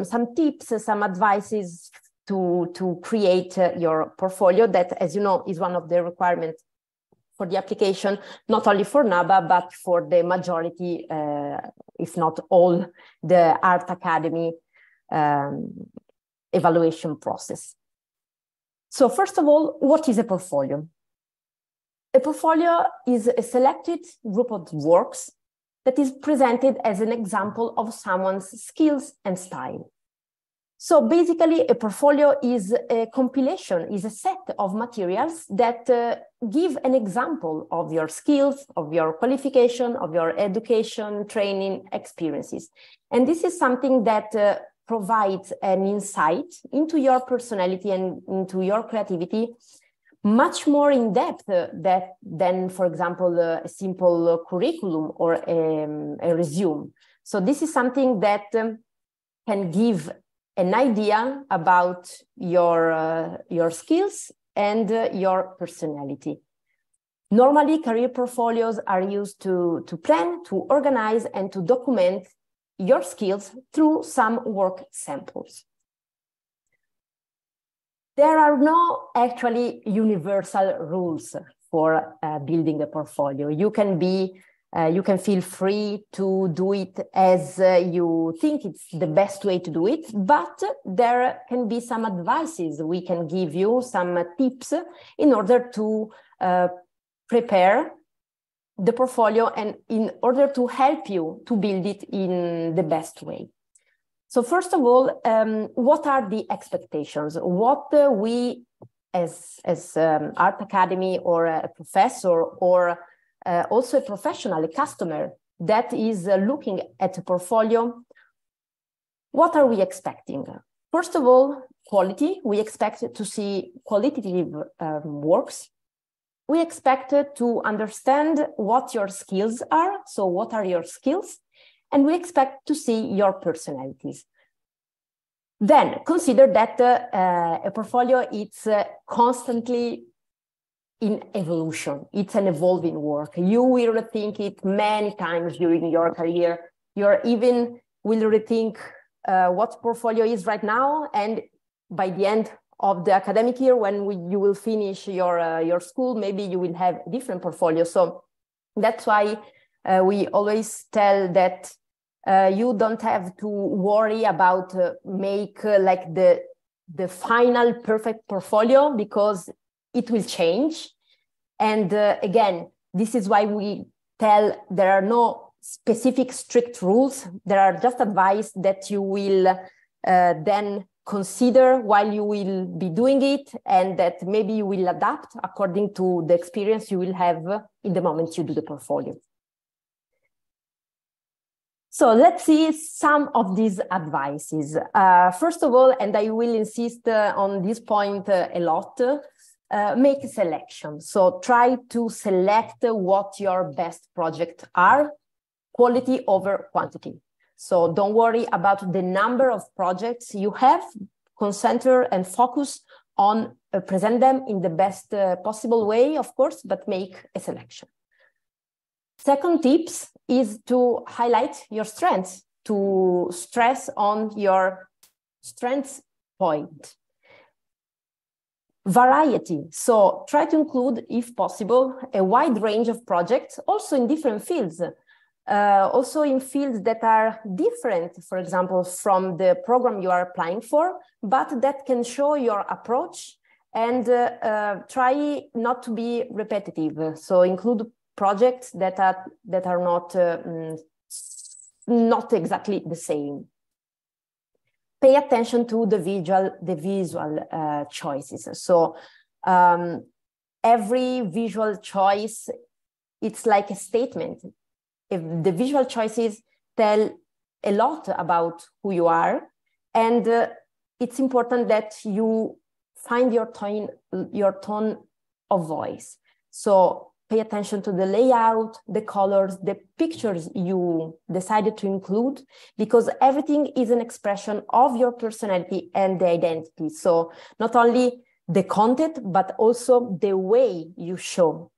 some tips, some advices to create your portfolio that, as you know, is one of the requirements for the application, not only for NABA, but for the majority, if not all, the Art Academy evaluation process. So first of all, what is a portfolio? A portfolio is a selected group of works that is presented as an example of someone's skills and style. So basically, a portfolio is a compilation, is a set of materials that give an example of your skills, of your qualification, of your education, training, experiences. And this is something that provides an insight into your personality and into your creativity, much more in depth than, for example, a simple curriculum or a resume. So this is something that can give an idea about your skills and your personality. Normally, career portfolios are used to plan, to organize, and to document your skills through some work samples. There are no actually universal rules for building a portfolio. You can feel free to do it as you think it's the best way to do it, but there can be some advices we can give you, some tips in order to prepare the portfolio and in order to help you to build it in the best way. So first of all, what are the expectations? What we as Art Academy or a professor or also a professional, a customer that is looking at a portfolio, what are we expecting? First of all, quality. We expect to see qualitative works. We expect to understand what your skills are. So what are your skills? And we expect to see your personalities. Then consider that a portfolio is constantly in evolution. It's an evolving work. You will rethink it many times during your career. You even will rethink what portfolio is right now, and by the end of the academic year, when you will finish your school, maybe you will have a different portfolio. So that's why we always tell that you don't have to worry about make like the final perfect portfolio, because it will change. And again, this is why we tell there are no specific strict rules. There are just advice that you will then consider while you will be doing it, and that maybe you will adapt according to the experience you will have in the moment you do the portfolio. So let's see some of these advices. First of all, and I will insist on this point a lot, make a selection. So try to select what your best projects are, quality over quantity. So don't worry about the number of projects you have. Concentrate and focus on present them in the best possible way, of course, but make a selection. Second tips is to highlight your strengths, to stress on your strengths point. Variety. So try to include, if possible, a wide range of projects, also in different fields. Also in fields that are different, for example, from the program you are applying for, but that can show your approach, and try not to be repetitive. So include projects that are not exactly the same. Pay attention to the visual choices. So every visual choice, it's like a statement. If the visual choices tell a lot about who you are, and it's important that you find your tone of voice. So pay attention to the layout, the colors, the pictures you decided to include, because everything is an expression of your personality and the identity. So not only the content, but also the way you show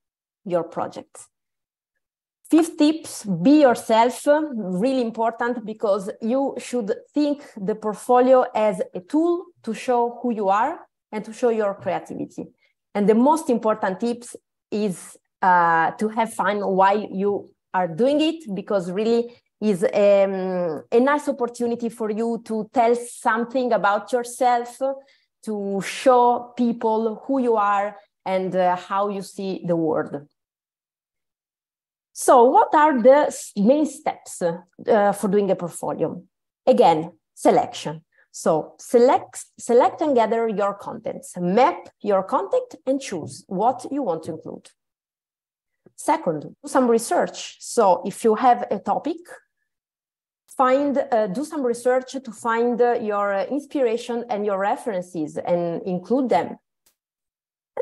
your projects. Fifth tips, be yourself, really important, because you should think the portfolio as a tool to show who you are and to show your creativity. And the most important tips is to have fun while you are doing it, because really is a nice opportunity for you to tell something about yourself, to show people who you are and how you see the world. So what are the main steps for doing a portfolio? Again, selection. So select and gather your contents, map your content and choose what you want to include. Second, do some research. So if you have a topic, do some research to find your inspiration and your references and include them.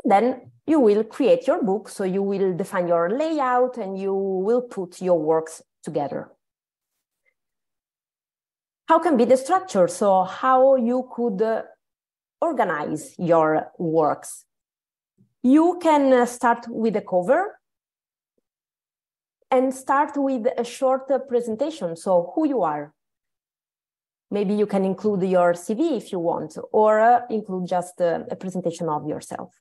And then you will create your book. So you will define your layout and you will put your works together. How can be the structure? So how you could organize your works. You can start with a cover and start with a short presentation. So who you are. Maybe you can include your CV if you want, or include just a presentation of yourself.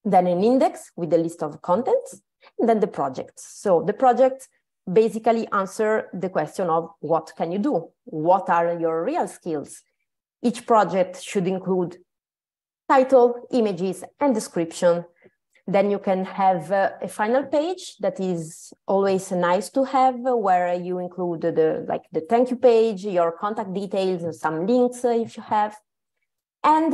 Then an index with a list of contents, and then the project. So the project basically answer the question of what can you do? What are your real skills? Each project should include title, images, and description. Then you can have a final page that is always nice to have, where you include the thank you page, your contact details, and some links if you have. And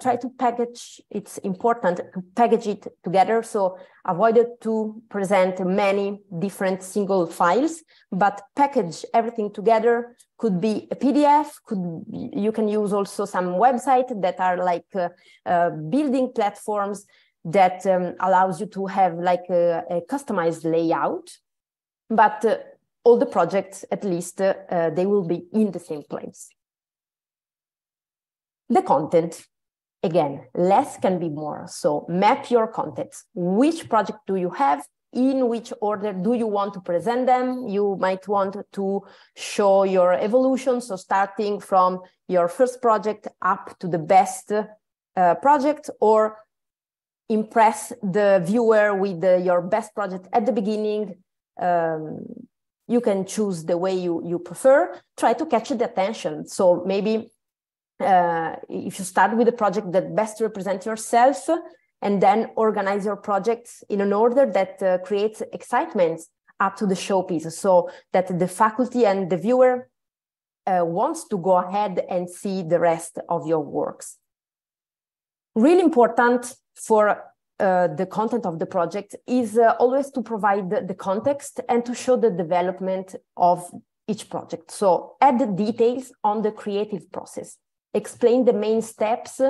try to package, it's important to package it together. So avoid to present many different single files, but package everything together. Could be a PDF, you can use also some websites that are like building platforms that allows you to have like a customized layout, but all the projects, at least, they will be in the same place. The content, again, less can be more. So map your content. Which project do you have? In which order do you want to present them? You might want to show your evolution. So starting from your first project up to the best project, or impress the viewer with your best project at the beginning. You can choose the way you prefer. Try to catch the attention. So maybe if you start with a project that best represents yourself, and then organize your projects in an order that creates excitement up to the showpiece, so that the faculty and the viewer wants to go ahead and see the rest of your works. Really important for the content of the project is always to provide the context and to show the development of each project. So add details on the creative process. Explain the main steps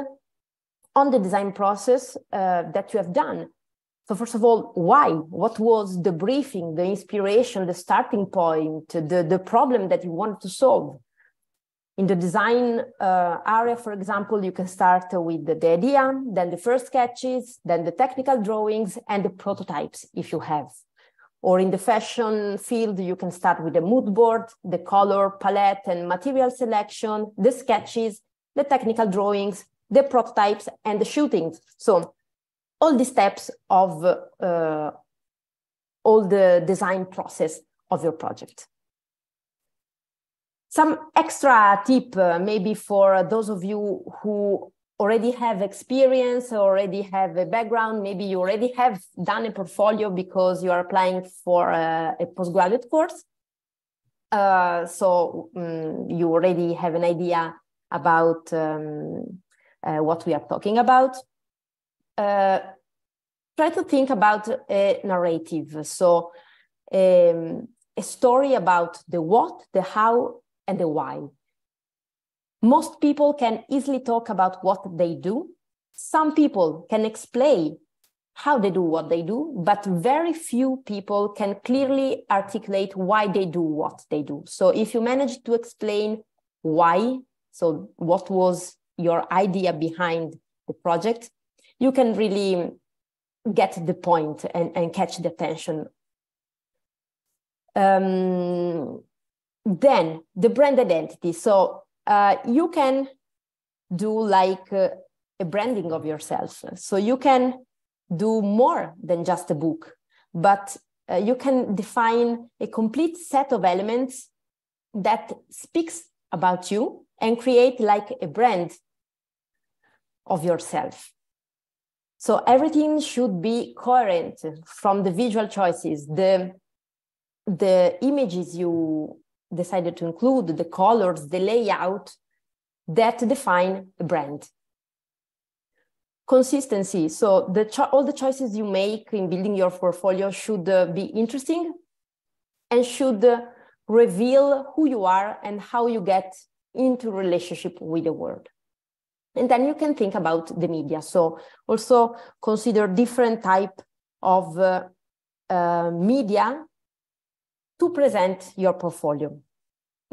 on the design process that you have done. So first of all, why? What was the briefing, the inspiration, the starting point, the problem that you wanted to solve? In the design area, for example, you can start with the idea, then the first sketches, then the technical drawings, and the prototypes if you have. Or in the fashion field, you can start with the mood board, the color palette and material selection, the sketches, the technical drawings, the prototypes, and the shootings. So all the steps of all the design process of your project. Some extra tip maybe for those of you who already have experience, already have a background, maybe you already have done a portfolio because you are applying for a postgraduate course. So you already have an idea about what we are talking about. Try to think about a narrative. So a story about the what, the how, and the why. Most people can easily talk about what they do. Some people can explain how they do what they do, but very few people can clearly articulate why they do what they do. So if you manage to explain why, so what was your idea behind the project, you can really get the point and catch the attention. Then the brand identity. So you can do like a branding of yourself. So you can do more than just a book, but you can define a complete set of elements that speaks about you and create like a brand of yourself. So everything should be coherent, from the visual choices, the images you decided to include, the colors, the layout that define a brand. Consistency. So all the choices you make in building your portfolio should be interesting and should reveal who you are and how you get into relationship with the world. And then you can think about the media. So also consider different type of media to present your portfolio.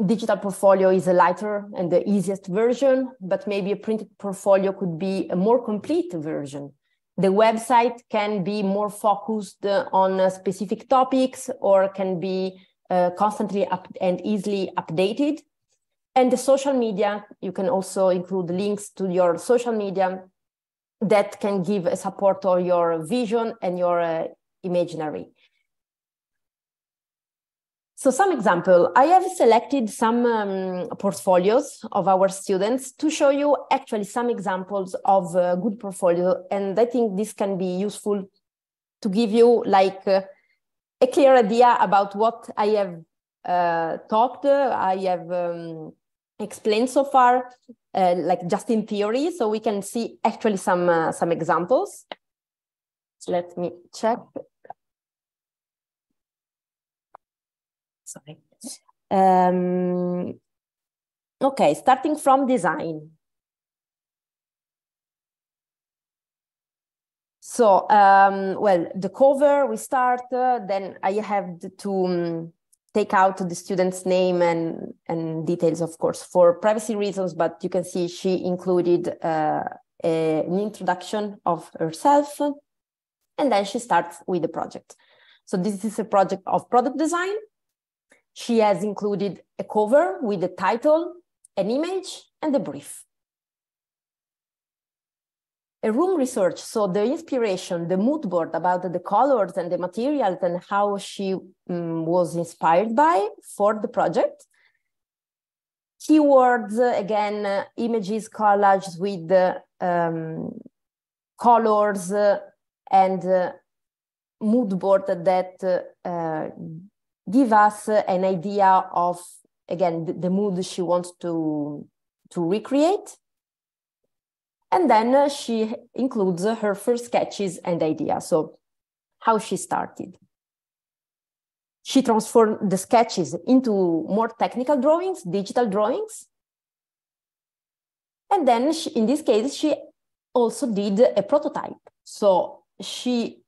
Digital portfolio is a lighter and the easiest version, but maybe a printed portfolio could be a more complete version. The website can be more focused on specific topics, or can be constantly and easily updated. And the social media, you can also include links to your social media that can give a support to your vision and your imaginary. So some example, I have selected some portfolios of our students to show you actually some examples of good portfolio. And I think this can be useful to give you like a clear idea about what I have talked, I have explained so far, like just in theory, so we can see actually some examples. So let me check. Sorry. Okay, starting from design. So, well, the cover we start, then I have to take out the student's name and details, of course, for privacy reasons, but you can see she included an introduction of herself, and then she starts with the project. So this is a project of product design. She has included a cover with the title, an image, and a brief. A room research, so the inspiration, the mood board about the colors and the materials and how she was inspired by for the project. Keywords, again, images, collages with colors and mood board that give us an idea of, again, the mood she wants to recreate. And then she includes her first sketches and ideas. So how she started. She transformed the sketches into more technical drawings, digital drawings. And then in this case, she also did a prototype. So she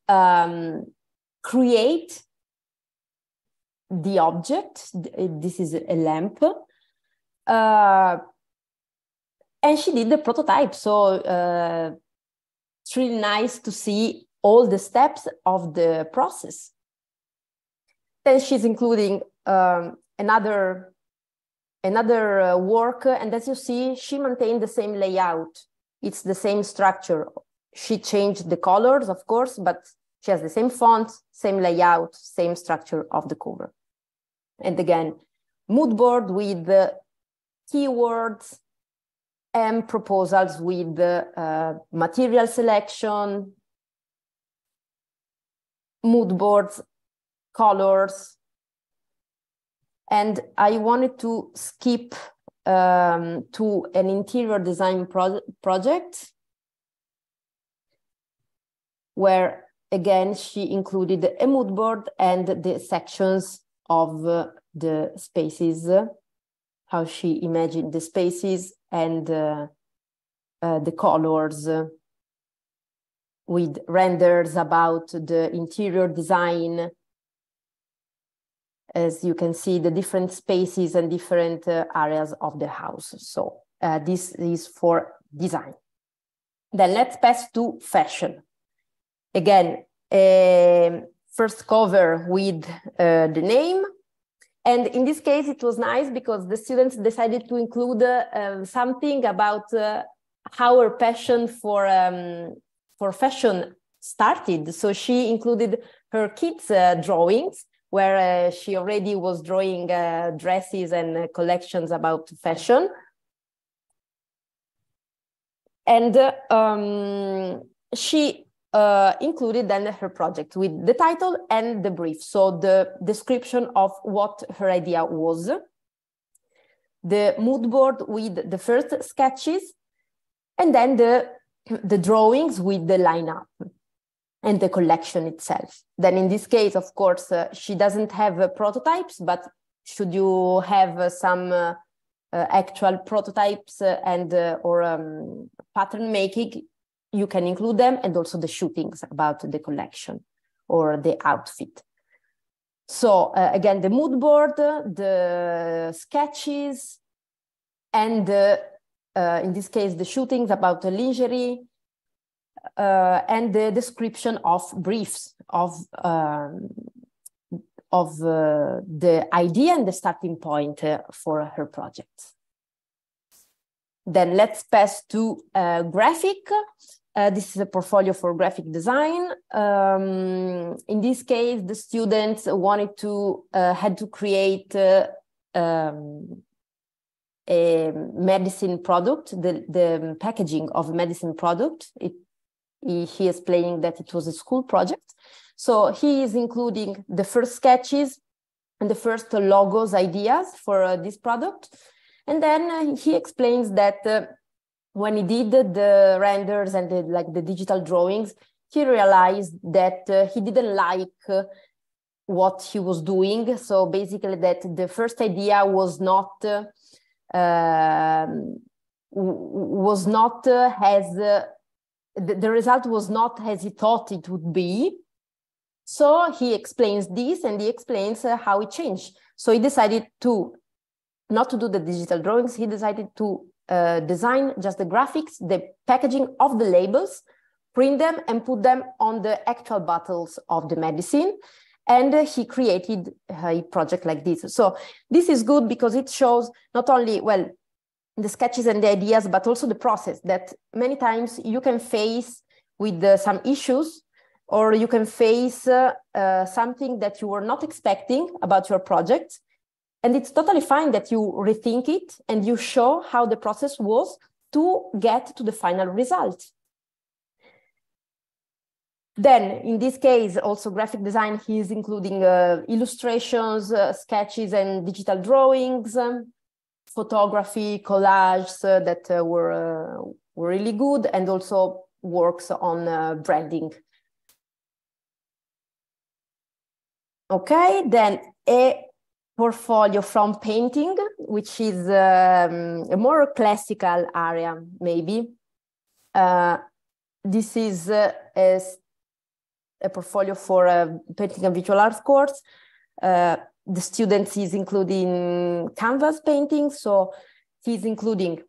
create the object. This is a lamp. And she did the prototype. So it's really nice to see all the steps of the process. Then she's including another work. And as you see, she maintained the same layout. It's the same structure. She changed the colors, of course, but she has the same font, same layout, same structure of the cover. And again, mood board with the keywords and proposals with material selection, mood boards, colors. And I wanted to skip to an interior design project where, again, she included a mood board and the sections of the spaces, how she imagined the spaces and the colors with renders about the interior design. As you can see, the different spaces and different areas of the house. So this is for design. Then let's pass to fashion. Again, first cover with the name, And in this case, it was nice because the students decided to include something about how her passion for fashion started. So she included her kids' drawings, where she already was drawing dresses and collections about fashion. And she included then her project with the title and the brief. So the description of what her idea was, the mood board with the first sketches, and then the drawings with the lineup and the collection itself. Then in this case, of course, she doesn't have prototypes, but should you have some actual prototypes and or pattern making, you can include them, and also the shootings about the collection or the outfit. So again, the mood board, the sketches, and in this case, the shootings about the lingerie, and the description of briefs of the idea and the starting point for her project. Then let's pass to graphic. This is a portfolio for graphic design. In this case, the students wanted to had to create a medicine product, the packaging of a medicine product. He is explaining that it was a school project. So he is including the first sketches and the first logos ideas for this product. And then he explains that when he did the renders and the digital drawings, he realized that he didn't like what he was doing. So basically that the first idea was not as the result was not as he thought it would be. So he explains this, and he explains how it changed. So he decided not to do the digital drawings. He decided to design just the graphics, the packaging of the labels, print them and put them on the actual bottles of the medicine. And he created a project like this. So this is good because it shows not only, well, the sketches and the ideas, but also the process that many times you can face with some issues, or you can face something that you were not expecting about your project. And it's totally fine that you rethink it and you show how the process was to get to the final result. Then, in this case, also graphic design, he's including illustrations, sketches, and digital drawings, photography, collages that were really good, and also works on branding. Okay, then a portfolio from painting, which is a more classical area, maybe. This is a portfolio for painting and visual arts course. The students is including canvas paintings, so he's including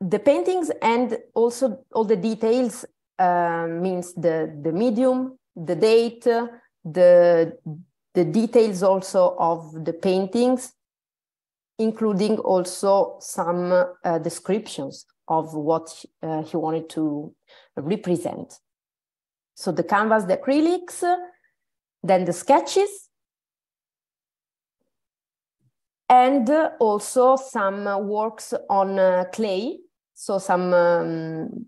the paintings and also all the details, means the medium, the date, the details also of the paintings, including also some descriptions of what he wanted to represent. So the canvas, the acrylics, then the sketches, and also some works on clay, so some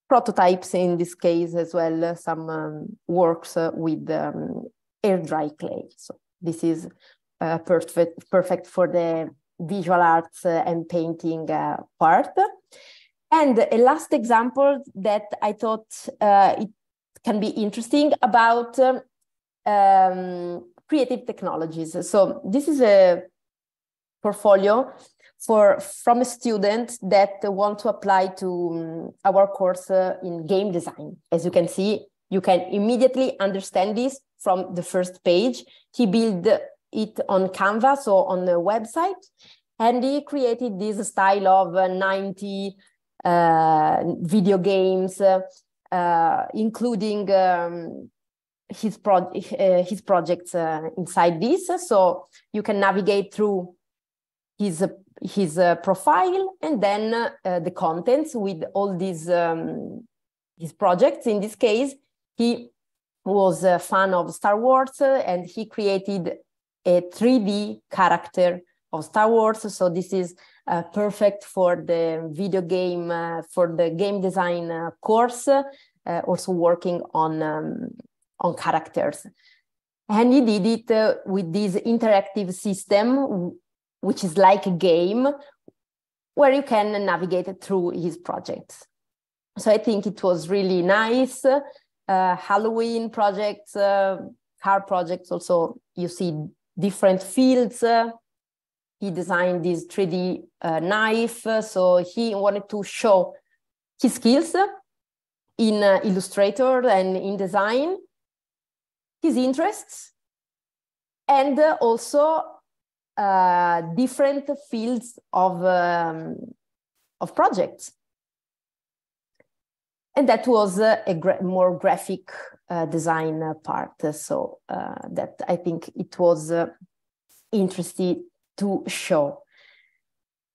prototypes in this case as well, some works with air dry clay. So this is perfect for the visual arts and painting part. And a last example that I thought it can be interesting about creative technologies. So this is a portfolio from a student that want to apply to our course in game design. As you can see, you can immediately understand this from the first page. He built it on Canva, so on the website, and he created this style of 90 video games, including his projects inside this. So you can navigate through his profile, and then the contents with all these his projects. In this case, he was a fan of Star Wars, and he created a 3D character of Star Wars. So this is perfect for the video game, for the game design course, also working on characters. And he did it with this interactive system, which is like a game where you can navigate through his projects. So I think it was really nice. Halloween projects, car projects, also you see different fields. He designed this 3D knife, so he wanted to show his skills in Illustrator and in design, his interests, and also different fields of projects. And that was a more graphic design part. So that I think it was interesting to show.